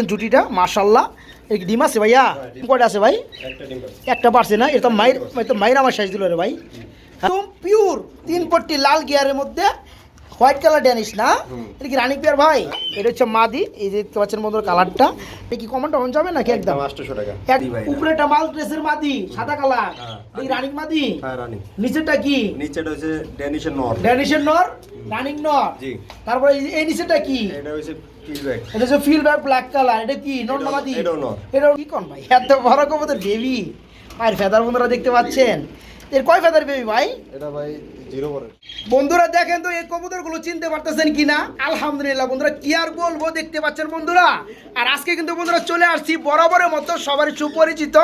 জুটিটা মাশাআল্লাহ। এই ডিম আছে ভাইয়া? কয়টা আছে ভাই? একটা পারছে না? এটা তো মাইর আমার সাইজ দিল রে ভাই। একদম পিওর 3 পট্টি লাল গিয়ারের মধ্যে হোয়াইট কালার ড্যানিশ না? এটা কি রানী পেয়ার ভাই? এটা হচ্ছে মাদি। এই যে দেখতে পাচ্ছেন বন্ধুরা কালারটা। এটা কি কমন টমন যাবে নাকি একদম 800 টাকা? উপরেটা মাল ড্রেসের মাদি সাদা কালার। এই রানিং মাদি? হ্যাঁ রানিং। নিচেরটা কি? নিচেটা হচ্ছে ড্যানিশের নর। ড্যানিশের নর, রানিং নর। জি। তারপরে এই নিচেরটা কি? এটা হচ্ছে ফিডব্যাক। এটা হচ্ছে ফিলব্যাক ব্ল্যাক কালার। এটা কি নর না মাদি? এটাও নর। এটাও কি কোন ভাই? এত বড় কবুতর বেবি। আর ফেদার বন্ধুরা দেখতে পাচ্ছেন। এর কয় ফেদার বেবি ভাই? এটা ভাই 0 পরে। বন্ধুরা দেখেন তো এই কবুতরগুলো চিনতে পারতেছেন কিনা? আলহামদুলিল্লাহ বন্ধুরা, কি আর বলবো, দেখতে পাচ্ছেন বন্ধুরা। আর আজকে কিন্তু বন্ধুরা চলে আসছি বরাবরের মতো সবারই সুপরিচিত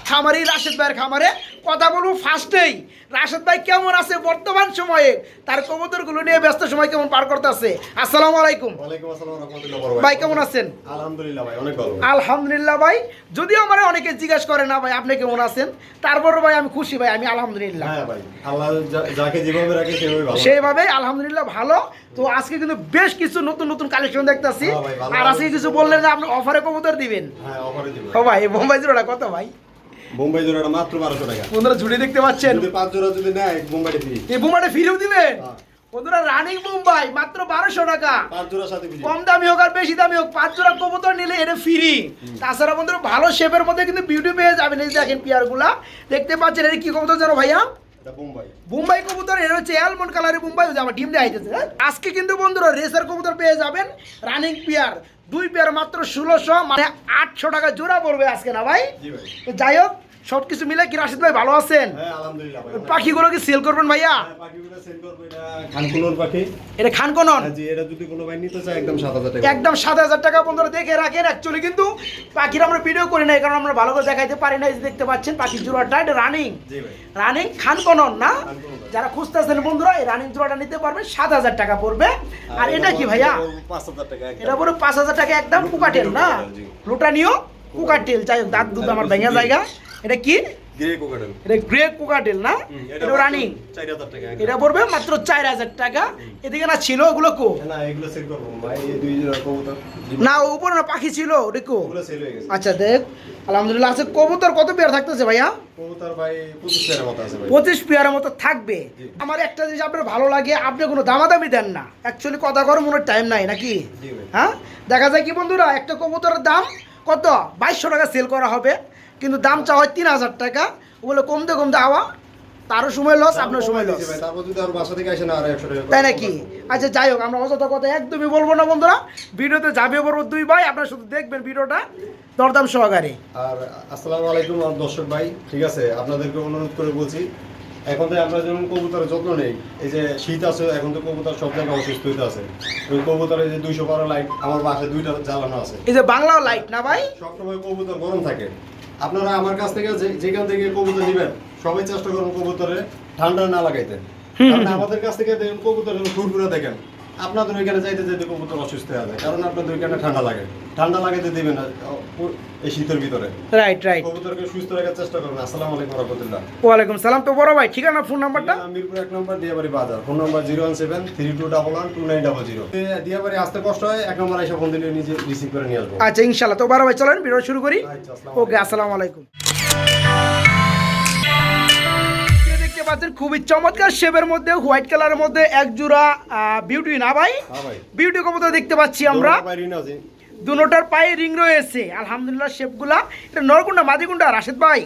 খামারি রাশেদ ভাইয়ের খামারে। কথা বলবো ফার্স্টেই, রাশেদ ভাই কেমন আছে বর্তমান সময়ে, তার কবুতরগুলো নিয়ে ব্যস্ত সময় কেমন পার করতেছে। আসসালামু আলাইকুম। ওয়ালাইকুম আসসালাম ওয়া রাহমাতুল্লাহ। ভাই কেমন আছেন? আলহামদুলিল্লাহ ভাই, অনেক ভালো। আলহামদুলিল্লাহ ভাই। যদিও আমার অনেকে জিজ্ঞাসা করে না ভাই আপনি কেমন আছেন, তারপরও ভাই আমি খুশি ভাই, আমি আলহামদুলিল্লাহ। হ্যাঁ ভাই, আল্লাহ যাকে যেভাবে রাখে সেভাবেই ভালো। সেইভাবে আলহামদুলিল্লাহ ভালো। তো আজকে কিন্তু বেশ কিছু নতুন নতুন কালেকশন দেখতেছি। আর আজকে কিছু বললেন না আপনি অফারে কবুতর দিবেন? হ্যাঁ অফারে দিব। ও ভাই বোম্বাই জোড়াটা কত ভাই? বোম্বাই জোড়াটা মাত্র 1200 টাকা। বন্ধুরা ঝুড়ি দেখতে পাচ্ছেন, যদি 5 জোড়া যদি নেয় বোম্বাইটা ফ্রি। এই বোম্বাইটা ফিরেও দিবেন? হ্যাঁ। বন্ধুরা রানিং বোম্বাই মাত্র 1200 টাকা। 5 জোড়ার সাথে ফ্রি। কম দামি হোক আর বেশি দামি হোক 5 জোড়া কবুতর নিলে এটা ফ্রি। তাছাড়া বন্ধুরা ভালো শেপের মধ্যে কিন্তু বিউটি পেয়ে যাবেন। এই দেখেন পিয়ারগুলা দেখতে পাচ্ছেন। এটা কি কবুতর জানো ভাইয়া? এটা বোম্বাই। বোম্বাই কবুতর। এটা হচ্ছে অ্যালমন্ড কালারের বোম্বাই। ওই যে আমার ডিম দেয়া হইতেছে। আজকে কিন্তু বন্ধুরা রেসার কবুতর পেয়ে যাবেন রানিং পেয়ার, 2 পেয়ার মাত্র 1600, মানে 800 টাকা জোড়া পড়বে আজকে না ভাই? জি ভাই। তো যাই হোক সব কিছু মিলে কি রাশিদ ভাই ভালো আছেন? হ্যাঁ আলহামদুলিল্লাহ ভাই। পাখিগুলো কি সেল করবেন ভাইয়া? হ্যাঁ পাখিগুলো সেল করব। এটা খানকুনোর পাখি। এটা খানকনন? হ্যাঁ জি, এটা যদি কোনো ভাই নিতে চায় একদম 7000 টাকা। একদম 7000 টাকা। বন্ধুরা দেখে রাখেন। অ্যাকচুয়ালি কিন্তু পাখির আমরা ভিডিও করি না, কারণ আমরা ভালো করে দেখাইতে পারি না। এই যে দেখতে পাচ্ছেন পাখির জোড়াটা, এটা রানিং। জি ভাই। রানিং খানকনন না? খানকনন। যারা খুঁজতেছেন বন্ধুরা এই রানিং জোড়াটা নিতে পারবেন, 7000 টাকা পড়বে। আর এটা কি ভাইয়া? 5000 টাকা একদম। এটা পুরো 5000 টাকা একদম। কুকাটেল না? জি। লুটানিও কুকাটেল। যাই হোক দাঁত দুধ আমার ভেঙে জায়গা। এটা কি? Grey cockatiel. এটা গ্রে কুকাটেল না? এটা রানিং। 4000 টাকা। এটা পড়বে মাত্র 4000 টাকা। এদিকে না ছিল ওগুলো কো? না এগুলো সেল করব ভাই, এই দুই জোড়া কবুতর। না উপরে না পাখি ছিল দেখো। ওগুলো সেল হয়ে গেছে। আচ্ছা দেখ আলহামদুলিল্লাহ। আছে কবুতর কত পেয়ার থাকতেছে ভাইয়া? কবুতর ভাই 25 পেয়ারের মতো আছে ভাই। 25 পেয়ারের মতো থাকবে। আমার একটা জিনিস আপনার ভালো লাগে, আপনি কোনো দামাদামি দেন না। অ্যাকচুয়ালি কথা করার মনে টাইম নাই নাকি? জি ভাই। হ্যাঁ দেখা যায় কি বন্ধুরা, একটা কবুতরের দাম কত 2200 টাকা সেল করা হবে, কিন্তু দাম চাওয়া হয় 3000 টাকা। ওগুলো কমতে কমতে আওয়া, তারও সময় লস, আপনার সময় লস। তারপর যদি আর বাসা থেকে আসে না আর 100 টাকা। তাই নাকি? আচ্ছা যাই হোক আমরা অযথা কথা একদমই বলবো না বন্ধুরা। ভিডিওতে যাবে বলবো 2 ভাই, আপনারা শুধু দেখবেন ভিডিওটা দরদাম সহকারে। আর আসসালামু আলাইকুম আমার দর্শক ভাই, ঠিক আছে আপনাদেরকে অনুরোধ করে বলছি, এখন তো আমরা যেমন কবুতরের যত্ন নেই, এই যে শীত আছে এখন তো কবুতর সব জায়গায় অসুস্থ হইতে আছে। ওই কবুতরের যে 212 লাইট আমার বাসায় 2টা জ্বালানো আছে। এই যে বাংলা লাইট না ভাই? সবসময় কবুতর গরম থাকে। আপনারা আমার কাছ থেকে যেখান থেকে কবুতর নেবেন সবাই চেষ্টা করুন কবুতরে ঠান্ডা না লাগাইতে। কারণ আমাদের কাছ থেকে দেখুন কবুতর ফুরফুরে দেখেন, আপনাদের ওইখানে যাইতে যেতে কবুতর অসুস্থ হয়ে যায়, কারণ আপনাদের ওইখানে ঠান্ডা লাগে। ঠান্ডা লাগাইতে দিবেন না এই শীতের ভিতরে। Right right. কবুতরকে সুস্থ রাখার চেষ্টা করুন। আসসালামু আলাইকুম ওয়া রাহমাতুল্লাহ। ওয়ালাইকুম সালাম। তো বড় ভাই ঠিকানা ফোন নাম্বারটা? মিরপুর 1 নম্বর দিয়াবাড়ি বাজার, ফোন নাম্বার 01732112900। দিয়াবাড়ি আসতে কষ্ট হয়, 1 নম্বর এসে ফোন দিলে নিজে রিসিভ করে নিয়ে আসবো। আচ্ছা ইনশাআল্লাহ। তো বড় ভাই চলেন ভিডিও শুরু করি। আচ্ছা, ওকে আসসালামু আলাইকুম। দেখতে পাচ্ছেন খুবই চমৎকার শেপের মধ্যে হোয়াইট কালারের মধ্যে এক জোড়া বিউটি না ভাই? হ্যাঁ ভাই। বিউটি কবুতর দেখতে পাচ্ছি আমরা। দুটোটার পায়ে রিং রয়েছে আলহামদুলিল্লাহ। শেপগুলা এটা নরকুন্ডা মাদিকুন্ডা রাশেদ ভাই?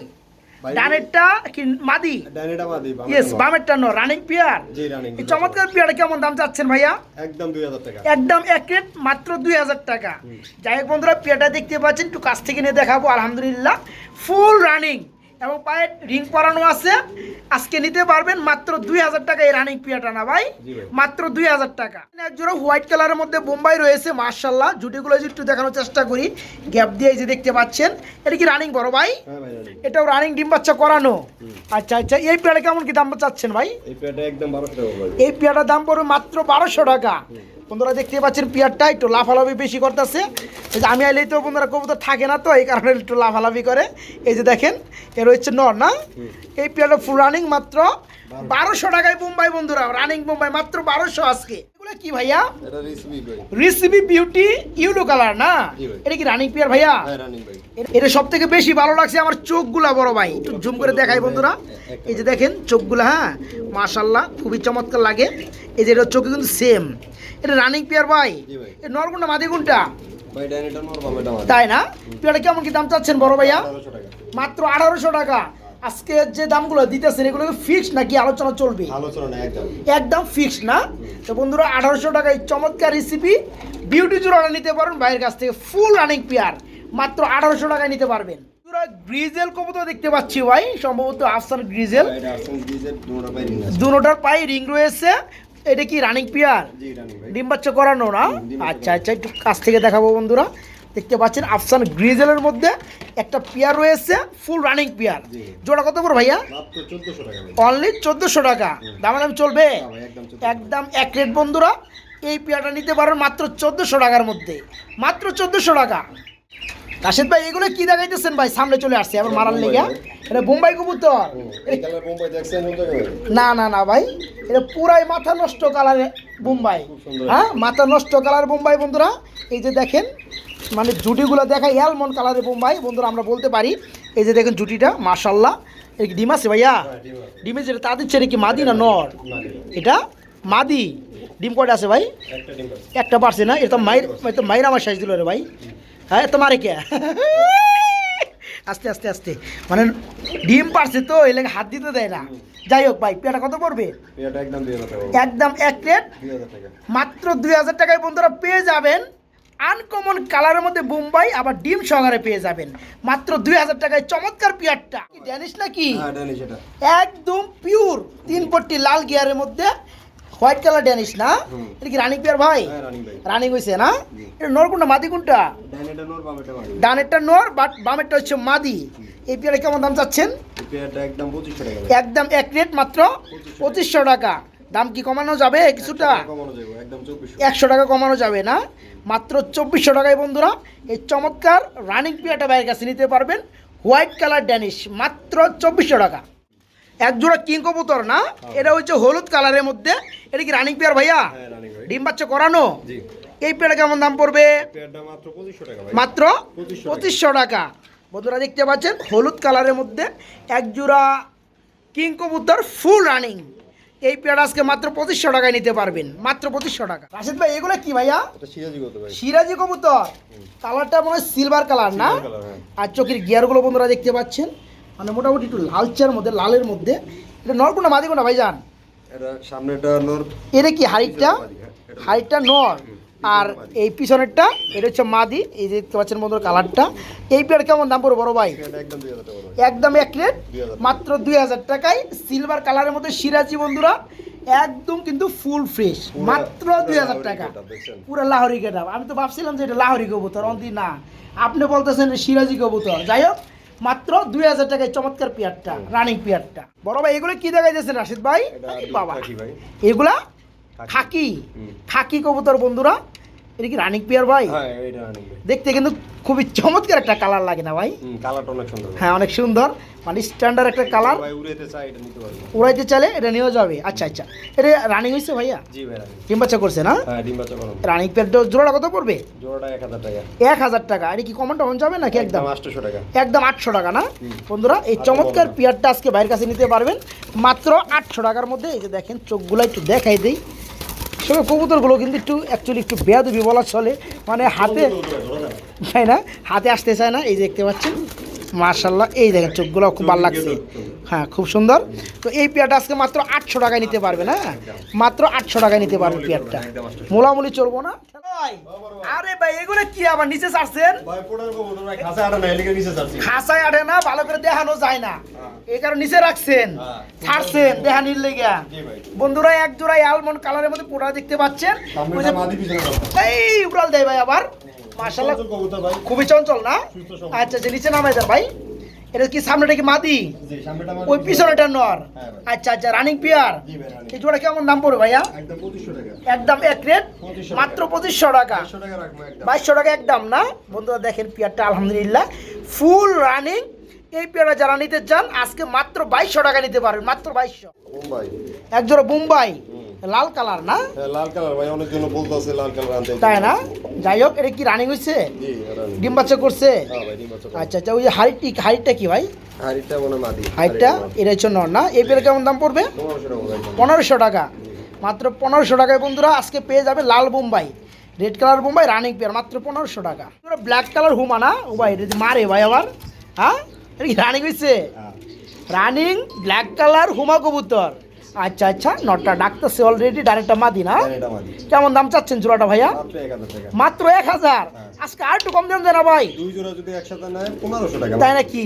ডানেরটা কি মাদি? ডানেরটা মাদি। ইয়েস বামেরটা নর। Running pair. জি রানিং। এই চমৎকার পেয়ারটা কেমন দাম চাচ্ছেন ভাইয়া? একদম 2000 টাকা। একদম এক রেট মাত্র 2000 টাকা। যাই হোক বন্ধুরা পেয়ারটা দেখতে পাচ্ছেন, একটু কাছ থেকে নিয়ে দেখাবো। আলহামদুলিল্লাহ ফুল রানিং এবং পায়ে রিং পরানো আছে। আজকে নিতে পারবেন মাত্র 2000 টাকা এই রানিং পিয়াটা না ভাই? মাত্র 2000 টাকা। এক জোড়া হোয়াইট কালারের মধ্যে বোম্বাই রয়েছে মাশাআল্লাহ। জুটিগুলো একটু দেখানোর চেষ্টা করি গ্যাপ দিয়ে। এই যে দেখতে পাচ্ছেন এটা কি রানিং বড় ভাই? হ্যাঁ ভাই রানিং। এটাও রানিং ডিম বাচ্চা করানো। আচ্ছা আচ্ছা। এই পেয়ারটা কেমন কি দাম চাচ্ছেন ভাই? এই পেয়ারটা একদম 1200 টাকা ভাই। এই পেয়ারটার দাম পড়বে মাত্র 1200 টাকা। বন্ধুরা দেখতে পাচ্ছেন পিয়ারটা একটু লাফালাফি বেশি করতেছে। এই যে আমি আইলেই তো বন্ধুরা কবুতর থাকে না, তো এই কারণে একটু লাফালাফি করে। এই যে দেখেন এর হচ্ছে নর না? এই পেয়ারটা ফুল রানিং মাত্র 1200 টাকায় বোম্বাই বন্ধুরা, রানিং বোম্বাই মাত্র 1200 আজকে। এগুলো কি ভাইয়া? এটা রিসিভি ভাই। রিসিভি বিউটি ইয়েলো কালার না? জি ভাই। এটা কি রানিং পেয়ার ভাইয়া? হ্যাঁ রানিং ভাই। এটা সব থেকে বেশি ভালো লাগছে আমার চোখগুলা বড় ভাই, একটু জুম করে দেখাই বন্ধুরা। এই যে দেখেন চোখগুলা, হ্যাঁ মাশাআল্লাহ খুবই চমৎকার লাগে। এই যে এটা চোখে কিন্তু সেম। এটা রানিং পেয়ার ভাই। জি ভাই। এ নরগুন্ডা মাদি কোনটা? ভাই ডাইনিটা নর বামেটা মাদি। তাই না? পেয়ারটা কেমন কি দাম চাচ্ছেন বড় ভাইয়া? 1200 টাকা। মাত্র 1800 টাকা। আজকে যে দামগুলো দিতেছেন এগুলো ফিক্সড নাকি আলোচনা চলবে? আলোচনা না একদম। একদম ফিক্সড না? তো বন্ধুরা 1800 টাকায় চমৎকার রেসিপি বিউটি জোড়াটা নিতে পারেন ভাইয়ের কাছ থেকে, ফুল রানিং পেয়ার মাত্র 1800 টাকায় নিতে পারবেন। বন্ধুরা গ্রিজেল কবুতর দেখতে পাচ্ছি ভাই, সম্ভবত আফসান গ্রিজেল। এটা আফসান ডিজেল দুটোটা পাই রিং আছে। দুটোটার পায়ে রিং রয়েছে। এটা কি রানিং পেয়ার? জি রানিং ভাই। ডিম বাচ্চা করানো না? ডিম বাচ্চা আচ্ছা আচ্ছা, একটু কাছ থেকে দেখাবো বন্ধুরা। দেখতে পাচ্ছেন আফসান গ্রিজেলের মধ্যে একটা পেয়ার রয়েছে, ফুল রানিং পেয়ার। জি। জোড়া কত করে ভাইয়া? মাত্র 1400 টাকা ভাই। অনলি 1400 টাকা। দাম চলবে? হ্যাঁ ভাই একদম 1400 একদম এক রেট বন্ধুরা। এই পেয়ারটা নিতে পারেন মাত্র 1400 টাকার মধ্যে, মাত্র 1400 টাকা। রাশেদ ভাই এগুলো কি দেখাইতেছেন ভাই? সামনে চলে আসছে আবার মারার লেগে। এটা বোম্বাই কবুতর? এই কালার বোম্বাই দেখছেন কোন জায়গায়? না না না ভাই, এটা পুরাই মাথা নষ্ট কালারের বোম্বাই। খুব সুন্দর। হ্যাঁ মাথা নষ্ট কালার বোম্বাই বন্ধুরা। এই যে দেখেন মানে জুটিগুলো দেখা অ্যালমন্ড কালারের বোম্বাই বন্ধুরা আমরা বলতে পারি। এই যে দেখেন জুটিটা মাশাল্লাহ। এই ডিম আছে ভাইয়া? হ্যাঁ ডিম আছে। ডিমে যেটা তাদের ছেড়ে কি মাদি না নর? মাদি। এটা মাদি। ডিম কয়টা আছে ভাই? একটা ডিম আছে। একটা পারছে না? এটা তো মায়ের আমার সাইজ দিল রে ভাই। হ্যাঁ তো মারে কে? আস্তে আস্তে আস্তে মানে ডিম পারছে তো এই লাগে হাত দিতে দেয় না। যাই হোক ভাই পেয়াটা কত পড়বে? এটা একদম 2000 টাকা। একদম এক রেট 2000 টাকা। মাত্র 2000 টাকায় বন্ধুরা পেয়ে যাবেন আনকমন কালারের মধ্যে বোম্বাই, আবার ডিম সহকারে পেয়ে যাবেন মাত্র 2000 টাকায় চমৎকার পেয়ারটা। কি ড্যানিশ নাকি? হ্যাঁ ড্যানিশ এটা। একদম পিওর 3 পট্টি লাল গিয়ারের মধ্যে হোয়াইট কালার ড্যানিশ না? এটা কি রানিং পেয়ার ভাই? হ্যাঁ রানিং ভাই। রানিং হয়েছে না? এটা নর কোনটা মাদি কোনটা? ডাইনিটা নর বামেটা মাদি। ডানেরটা নর বাট বামেরটা হচ্ছে মাদি। এই পেয়ারে কেমন দাম চাচ্ছেন? এটা একদম 2500 টাকা ভাই। একদম এক রেট মাত্র 2500 টাকা। দাম কি কমানো যাবে কিছুটা? কমানো যাবে একদম 2400। 100 টাকা কমানো যাবে না? মাত্র 2400 টাকায় বন্ধুরা এই চমৎকার রানিং পেয়ারটা ভাইয়ের কাছে নিতে পারবেন। হোয়াইট কালার ড্যানিশ মাত্র 2400 টাকা। এক জোড়া কিং কবুতর না? এটা হচ্ছে হলুদ কালারের মধ্যে। এটা কি রানিং পেয়ার ভাইয়া? হ্যাঁ রানিং ভাই। ডিম বাচ্চা করানো? জি। এই পেয়ারটা কেমন দাম পড়বে? পেয়ারটা মাত্র 2500 টাকা ভাই। মাত্র 2500 2500 টাকা। বন্ধুরা দেখতে পাচ্ছেন হলুদ কালারের মধ্যে এক জোড়া কিং কবুতর ফুল রানিং। এই পেয়ার আজকে মাত্র 2500 টাকায় নিতে পারবেন, মাত্র 2500 টাকা। রাশেদ ভাই এগুলো কি ভাইয়া? এটা সিরাজি কত ভাই? সিরাজি কবুতর। কালারটা মনে হয় সিলভার কালার না? সিলভার কালার, হ্যাঁ। আর চোখের গিয়ারগুলো বন্ধুরা দেখতে পাচ্ছেন মানে মোটামুটি একটু লালচার মধ্যে, লালের মধ্যে। এটা নর কোনটা মাদি কোনটা ভাইজান? এটা সামনেটা নর। এটা কি হাইটটা? হাইটটা নর আর এই পিছনেরটা এটা হচ্ছে মাদি। এই যে দেখতে পাচ্ছেন বন্ধুরা কালারটা। এই পেয়ার কেমন দাম পড়বে বড় ভাই? এটা একদম 2000 টাকা ভাই। একদম এক রেট 2000 মাত্র 2000 টাকায় সিলভার কালারের মধ্যে সিরাজি বন্ধুরা। একদম কিন্তু ফুল ফ্রেশ, মাত্র 2000 টাকা। দেখছেন? পুরো লাহোরি গেটআপ। আমি তো ভাবছিলাম যে এটা লাহোরি কবুতর, অন্তি না আপনি বলতেছেন সিরাজি কবুতর। যাই হোক মাত্র 2000 টাকায় চমৎকার পেয়ারটা, রানিং পেয়ারটা। বড় ভাই এগুলো কি দেখাইতেছেন রাশিদ ভাই? এটা আরে বাবা খাকি ভাই। এগুলা খাকি। খাকি কবুতর বন্ধুরা। এটা কি রানিং পেয়ার ভাই? হ্যাঁ এটা রানিং ভাই। দেখতে কিন্তু খুবই চমৎকার একটা কালার লাগে না ভাই? কালারটা অনেক সুন্দর ভাই। হ্যাঁ অনেক সুন্দর, মানে স্ট্যান্ডার্ড একটা কালার। ভাই উড়াইতে চাই এটা নিতে পারবেন। উড়াইতে চাইলে এটা নিয়ে যাবে। আচ্ছা আচ্ছা, এটা রানিং হয়েছে ভাইয়া? জি ভাই রানিং। ডিম বাচ্চা করছে না? হ্যাঁ ডিম বাচ্চা করুন। রানিং পেয়ারটা জোড়াটা কত পড়বে? জোড়াটা 1000 টাকা। 1000 টাকা। এটা কি কমন টমন যাবে নাকি একদম? 800 টাকা। একদম 800 টাকা না? বন্ধুরা এই চমৎকার পেয়ারটা আজকে বাইরের কাছে নিতে পারবেন মাত্র 800 টাকার মধ্যে। এই যে দেখেন চোখগুলো একটু দেখাই দিই। সব কবুতরগুলো কিন্তু একটু অ্যাকচুয়ালি একটু বেয়াদবি বলা চলে, মানে হাতে তাই না, হাতে আসতে চায় না। এই যে দেখতে পাচ্ছেন মার্শাল্লাহ, এই দেখেন চোখগুলো খুব ভালো লাগছে। হ্যাঁ খুব সুন্দর। তো এই পেয়ারটা আজকে মাত্র 800 টাকায় নিতে পারবেন। হ্যাঁ মাত্র 800 টাকায় নিতে পারবেন পেয়ারটা। মোলামুলি চলবো না? আরে ভাই এগুলো কি আবার নিচে ছাড়ছেন? ভাই পোড়ার কবুতর ভাই খাসা আটা না, এলিকে নিচে যাচ্ছে। খাসায় আটে না, ভালো করে দেখানো যায় না, এই কারণে নিচে রাখছেন, ছাড়ছেন দেখানির লেগা। জি ভাই। বন্ধুরা এক জোড়া আলমন্ড কালারের মধ্যে পোড়া দেখতে পাচ্ছেন। সামনেটা মাদি পিছনে বাবা। এই উড়াল দেয় ভাই আবার মাশাআল্লাহ, কবুতর ভাই। খুবই চঞ্চল না? সুস্থ সবল। আচ্ছা আচ্ছা, নিচে নামাই দেন ভাই। এটা কি সামনেটা কি মাদি? জি সামনেটা মাদি। ওই পিছনেটা নর? হ্যাঁ ভাই। আচ্ছা আচ্ছা, রানিং পেয়ার। জি ভাই রানিং। এই জোড়া কেমন দাম পড়বে ভাইয়া? একদম 2500 টাকা। একদম এক রেট 2500 মাত্র 2500 টাকা। 500 টাকা রাখবো একদম। 2200 টাকা একদম না? বন্ধুরা দেখেন পেয়ারটা আলহামদুলিল্লাহ ফুল রানিং। এই পেয়ারা যারা নিতে চান আজকে মাত্র 2200 টাকা নিতে পারবেন, মাত্র 2200। মুম্বাই এক জোড়া বোম্বাই লাল কালার না? হ্যাঁ লাল কালার ভাই, অনেক জন বলতেছে লাল কালার আনতে। তাই না? যাই হোক, এটা কি রানিং হয়েছে? জি রানি। ডিম বাচ্চা করছে? হ্যাঁ ভাই ডিম বাচ্চা করে। আচ্ছা আচ্ছা, ওই যে হাইটটা কি ভাই? হাড়িটা মনে মাদি। হাইটটা এটা হচ্ছে নর না? এই পেয়ারা কেমন দাম পড়বে? 1500 টাকা ভাই। 1500 টাকা, মাত্র 1500 টাকায় বন্ধুরা আজকে পেয়ে যাবে লাল Bombay, red colour Bombay running pair মাত্র 1500 টাকা। ব্ল্যাক কালার হুমা না? ও ভাই এটা মারে ভাই আবার, হ্যাঁ এটা কি রানিং হয়েছে? হ্যাঁ রানিং ব্ল্যাক কালার হুমা কবুতর। আচ্ছা আচ্ছা, নটটা ডাকতেছে অলরেডি, ডাইরেক্টটা মাদি না? এটা মাদি। কেমন দাম চাচ্ছেন জোড়াটা ভাইয়া? মাত্র 1000 টাকা। মাত্র 1000। আজকে আর একটু কম দাম দেন না ভাই। দুই জোড়া যদি একসাথে নেয় 1500 টাকা। তাই নাকি?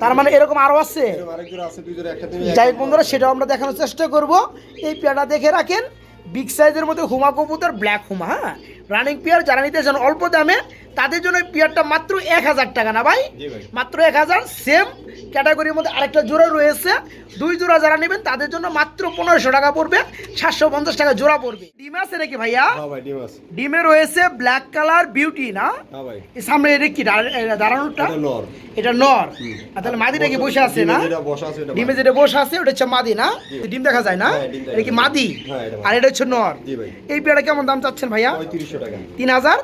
তার মানে এরকম আরো আছে? এরকম আরেক জোড়া আছে, দুই জোড়া একসাথে নিলে যাই হোক বন্ধুরা, সেটাও আমরা দেখানোর চেষ্টা করব। এই পেয়ারটা দেখে রাখেন, বিগ সাইজের মধ্যে হুমা কবুতর, ব্ল্যাক হুমা, হ্যাঁ রানিং পেয়ার। যারা নিতে চান অল্প দামে তাদের জন্য এই পেয়ারটা মাত্র 1000 টাকা না ভাই? জি ভাই। মাত্র 1000। সেম ক্যাটাগরির মধ্যে আরেকটা জোড়া রয়েছে, দুই জোড়া যারা নেবেন তাদের জন্য মাত্র 1500 টাকা পড়বে, 750 টাকা জোড়া পড়বে। ডিম আছে নাকি ভাইয়া? হ্যাঁ ভাই ডিম আছে। ডিমে রয়েছে ব্ল্যাক কালার বিউটি না? হ্যাঁ ভাই। এই সামনে এটা কি দাঁড়ানোটা? এটা নর। এটা নর। আর তাহলে মাদিটা কি বসে আছে না? যেটা বসা আছে এটা ডিমে যেটা বসে আছে ওটা হচ্ছে মাদি না? ডিম দেখা যায় না? হ্যাঁ, ডিম দেখা এটা কি যায়। মাদি? হ্যাঁ, এটা মাদি। আর এটা হচ্ছে নর। জি ভাই। এই পেয়ারা কেমন দাম চাচ্ছেন ভাইয়া? 3500 টাকা। 3500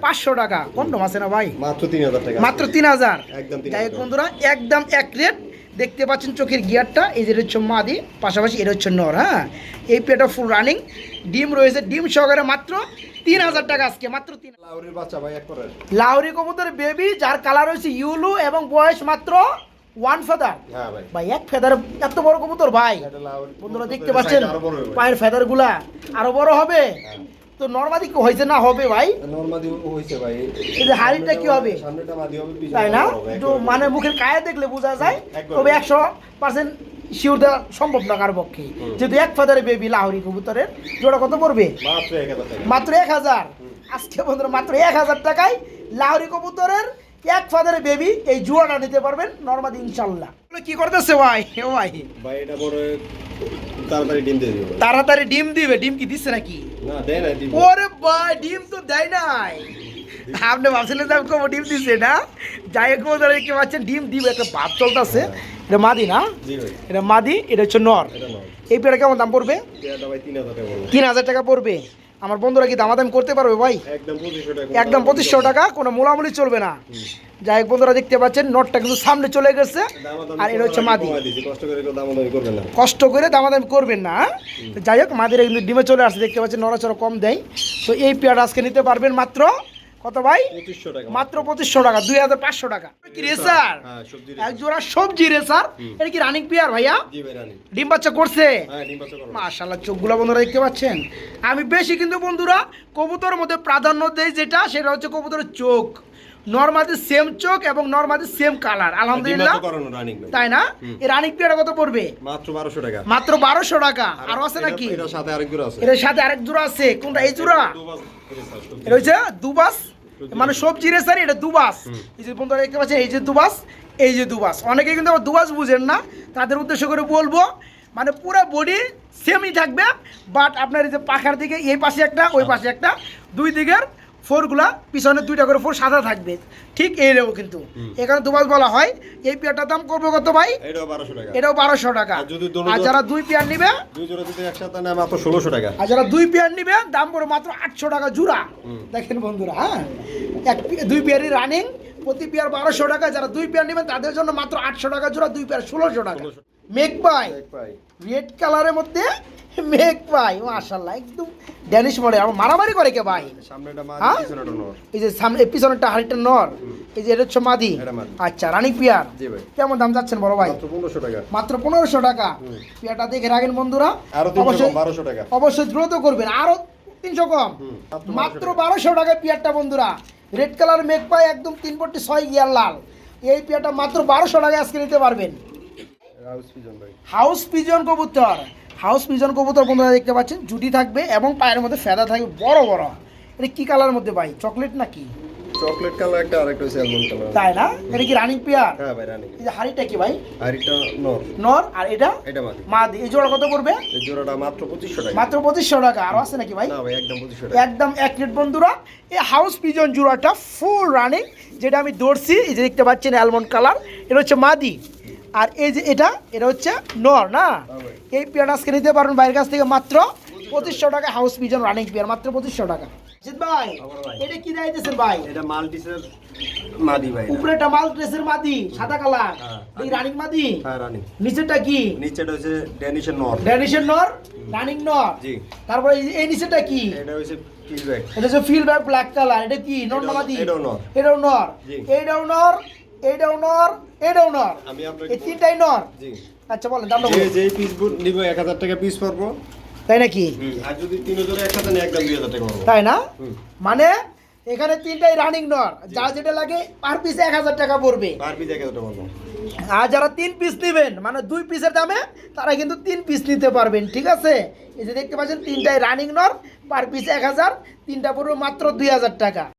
500 টাকা। টাকা। কন্ডম আছে না ভাই? মাত্র 3000 টাকা। মাত্র 3000। একদম 3000 যাই হোক বন্ধুরা, একদম এক রেট। দেখতে পাচ্ছেন চোখের গিয়ারটা, এই যে এটা হচ্ছে মাদি, পাশাপাশি এটা হচ্ছে নর। হ্যাঁ, এই পেয়ারটা ফুল রানিং, ডিম রয়েছে, ডিম সহকারে মাত্র 3000 টাকা আজকে, মাত্র 3000। লাউরির বাচ্চা ভাই এক করে। লাউরি কবুতর বেবি, যার কালার হচ্ছে ইউলু এবং বয়স মাত্র 1 ফেদার। হ্যাঁ ভাই। ভাই এক ফেদার এত বড় কবুতর ভাই, এটা লাউরি। বন্ধুরা দেখতে পাচ্ছেন আরো বড় হবে ভাই। পায়ের ফেদার গুলা আরো বড় হবে। হ্যাঁ। তো নরমাদি কি হয়েছে না হবে ভাই? নরমাদি হইছে ভাই। এই যে হাড়িটা কি হবে? সামনেটা মাদি হবে, পিছনে তাই না? বড় হবে, একটু একবারে। মানে মুখের কায়া দেখলে বোঝা যায়, একবারে। তবে 100% শিওর দেওয়া সম্ভব না কার পক্ষে। যেহেতু এক ফেদারে বেবি লাহোরি কবুতরের জোড়া কত পড়বে? মাত্র 1000 টাকা। মাত্র 1000। আজকে বন্ধুরা মাত্র 1000 টাকায় লাহোরি কবুতরের এক ফাদারে বেবি এই জোড়াটা নিতে পারবেন নরমাদি ইনশাল্লাহ। কি করতেছে ভাই? ও ভাই ভাই এটা বড় তাড়াতাড়ি ডিম দিয়ে দিও। তাড়াতাড়ি ডিম দিবে। ডিম কি দিচ্ছে নাকি? না দেয় না ডিম। ওরে ভাই, ডিম তো দেয় নাই। আপনি ভাবছিলেন যে আমি কবে ডিম দিচ্ছে না? যাই হোক বন্ধুরা, দেখতে পাচ্ছেন ডিম দিবে, একটা ভাব চলতেছে। এটা মাদি না? জি ভাই। এটা মাদি, এটা হচ্ছে নর। এটা নয়। এই পেয়ারা কেমন দাম পড়বে? এটা ভাই 3000 টাকা পড়বে। 3000 টাকা পড়বে। আমার বন্ধুরা কি দামাদামি করতে পারবে ভাই? একদম 2500 টাকা। একদম 2500 টাকা, কোনো মোলামুলি চলবে না। যাই হোক বন্ধুরা, দেখতে পাচ্ছেন নটটা কিন্তু সামনে চলে গেছে, আর এটা হচ্ছে মাদি। কষ্ট করে কেউ দামাদামি করবে না। কষ্ট করে দামাদামি করবেন না। তো যাই হোক, মাদিরা কিন্তু ডিমে চলে আসছে, দেখতে পাচ্ছেন নড়াচড়া কম দেয়। তো এই পেয়ারটা আজকে নিতে পারবেন মাত্র কত ভাই? 2500 টাকা। মাত্র 2500 টাকা, 2500 টাকা। কি রেসার? হ্যাঁ সবজি এক জোড়া সবজি রেসার। এটা কি রানিং পেয়ার ভাইয়া? জি ভাই রানি। ডিম বাচ্চা করছে? হ্যাঁ ডিম বাচ্চা করবে। মাশাআল্লাহ, চোখগুলো বন্ধুরা দেখতে পাচ্ছেন। আমি বেশি কিন্তু বন্ধুরা কবুতরের মধ্যে প্রাধান্য দেই যেটা, সেটা হচ্ছে কবুতরের চোখ। নরমাদি সেম চোখ এবং নরমাদি সেম কালার, আলহামদুলিল্লাহ। ডিম বাচ্চা করানো রানিং ভাই। তাই না? এই রানিং পেয়ারটা কত পড়বে? মাত্র 1200 টাকা। মাত্র 1200 টাকা। আরো আছে নাকি? এটার সাথে আরেক জোড়া আছে। এর সাথে আরেক জোড়া আছে। কোনটা? এই জোড়া? দুবাস রেসার, সবজি। এটা হচ্ছে দুবাস, মানে সবজি রেসার, এটা দুবাস। এই যে বন্ধুরা দেখতে পাচ্ছেন, এই যে দুবাস, এই যে দুবাস। অনেকে কিন্তু আবার দুবাস বুঝেন না, তাদের উদ্দেশ্য করে বলবো, মানে পুরো বডি সেমই থাকবে, বাট আপনার এই যে পাখার দিকে এই পাশে একটা, ওই পাশে একটা, দুই দিকের ফোরগুলা পিছনে দুইটা করে ফোর সাদা থাকবে, ঠিক এইরকম কিন্তু এখানে দুবাস বলা হয়। এই পেয়ারটার দাম করবে কত ভাই? এটাও 1200 টাকা। এটাও 1200 টাকা। আর যদি দোনো আর যারা দুই পেয়ার নিবে, দুই জোড়া যদি একসাথে নেয় মাত্র 1600 টাকা। আর যারা দুই পেয়ার নিবে দাম পড়ে মাত্র 800 টাকা জোড়া। দেখেন বন্ধুরা, হ্যাঁ দুই পেয়ারই রানিং, প্রতি পেয়ার 1200 টাকা। যারা দুই পেয়ার নেবেন তাদের জন্য মাত্র 800 টাকা জোড়া, দুই পেয়ার 1600 টাকা। মেঘ পাই দেখ ভাই। রেড কালারের মধ্যে মেঘ পাই, মাশাআল্লাহ, একদম ড্যানিশ মডেল। আমার মারামারি করে কে ভাই? সামনেটা মাদি, হ্যাঁ? পিছনেটা নর। এই যে সামনে পিছনেরটা হাড়িটা নর, এই যে এটা হচ্ছে মাদি। এটা মাদি। আচ্ছা, রানিং পেয়ার। জি ভাই। কেমন দাম যাচ্ছেন বড় ভাই? মাত্র 1500 টাকা। মাত্র 1500 টাকা। পেয়ারটা দেখে রাখেন বন্ধুরা, আরো 300 অবশ্যই কম, 1200 টাকা। অবশ্যই দ্রুত করবেন, আরো 300 কম। মাত্র 1200 টাকায় পেয়ারটা বন্ধুরা, রেড কালার মেঘ পাই, একদম 3/6 গিয়ার লাল। এই পেয়ারটা মাত্র 1200 টাকায় আজকে নিতে পারবেন। হাউস পিজন ভাই। হাউস পিজন কবুতর, হাউস পিজন কবুতর বন্ধুরা দেখতে পাচ্ছেন, জুটি থাকবে এবং পায়ের মধ্যে ফেদা থাকবে বড় বড়। এটা কি কালার মধ্যে ভাই? চকলেট নাকি? চকলেট কালার একটা আর একটা হচ্ছে অ্যালমন্ড কালার। তাই না? এটা কি রানিং পেয়ার? হ্যাঁ ভাই রানিং। এই যে হাড়িটা কি ভাই? আর এটা নর। নর, আর এটা এটা মাদি। মাদি। এই জোড়া কত পড়বে? এই জোড়াটা মাত্র 2500 টাকা। মাত্র 2500 টাকা। আরো আছে নাকি ভাই? না ভাই একদম 2500 টাকা। একদম এক রেট বন্ধুরা। এই হাউস পিজন জোড়াটা ফুল রানিং, যেটা আমি ধরছি, এই যে দেখতে পাচ্ছেন অ্যালমন্ড কালার, এটা হচ্ছে মাদি। আর এই যে এটা হচ্ছে নর না। এই পেয়ার আজকে নিতে পারবেন বাইরের কাছ থেকে মাত্র 2500 টাকা। হাউস পিজন রানিং পেয়ার মাত্র 2500 টাকা। জিৎ ভাই, এটা কি দাইতেছেন ভাই? এটা মাল্টিসের মাদি ভাই। উপরেটা মাল ড্রেসের মাদি, সাদা কালার। হ্যাঁ। এই রানিং মাদি। হ্যাঁ রানিং। নিচেরটা কি? নিচেটা হচ্ছে ড্যানিশের নর। ড্যানিশের নর, রানিং নর। জি। তারপরে এই নিচেরটা কি? এটা হচ্ছে ফিডব্যাক। এটা হচ্ছে ফিল ব্যাক ব্ল্যাক কালার। এটা কি নর না মাদি? এটাও নর। এটাও নর। জি। এইটাও নর, এইটাও নর, এটাও নর। আমি আপনাকে এই তিনটাই নর। জি। আচ্ছা বলেন দামটা যে বলুন। যেই পিস নিব 1000 টাকা পিস পড়বো। তাই নাকি? আর যদি 3 জোড়া একসাথে নেয় একদম 2000 টাকা পড়বো। তাই না? হুম। মানে এখানে তিনটাই রানিং নর, যা যেটা লাগে পার পিস 1000 টাকা পড়বে। পার পিস 1000 টাকা পড়বো। আর যারা 3 পিস নেবেন, মানে 2 পিসের দামে, তারা কিন্তু 3 পিস নিতে পারবেন। ঠিক আছে? এই যে দেখতে পাচ্ছেন তিনটাই রানিং নর, পার পিস 1000, তিনটা পড়বে মাত্র 2000 টাকা।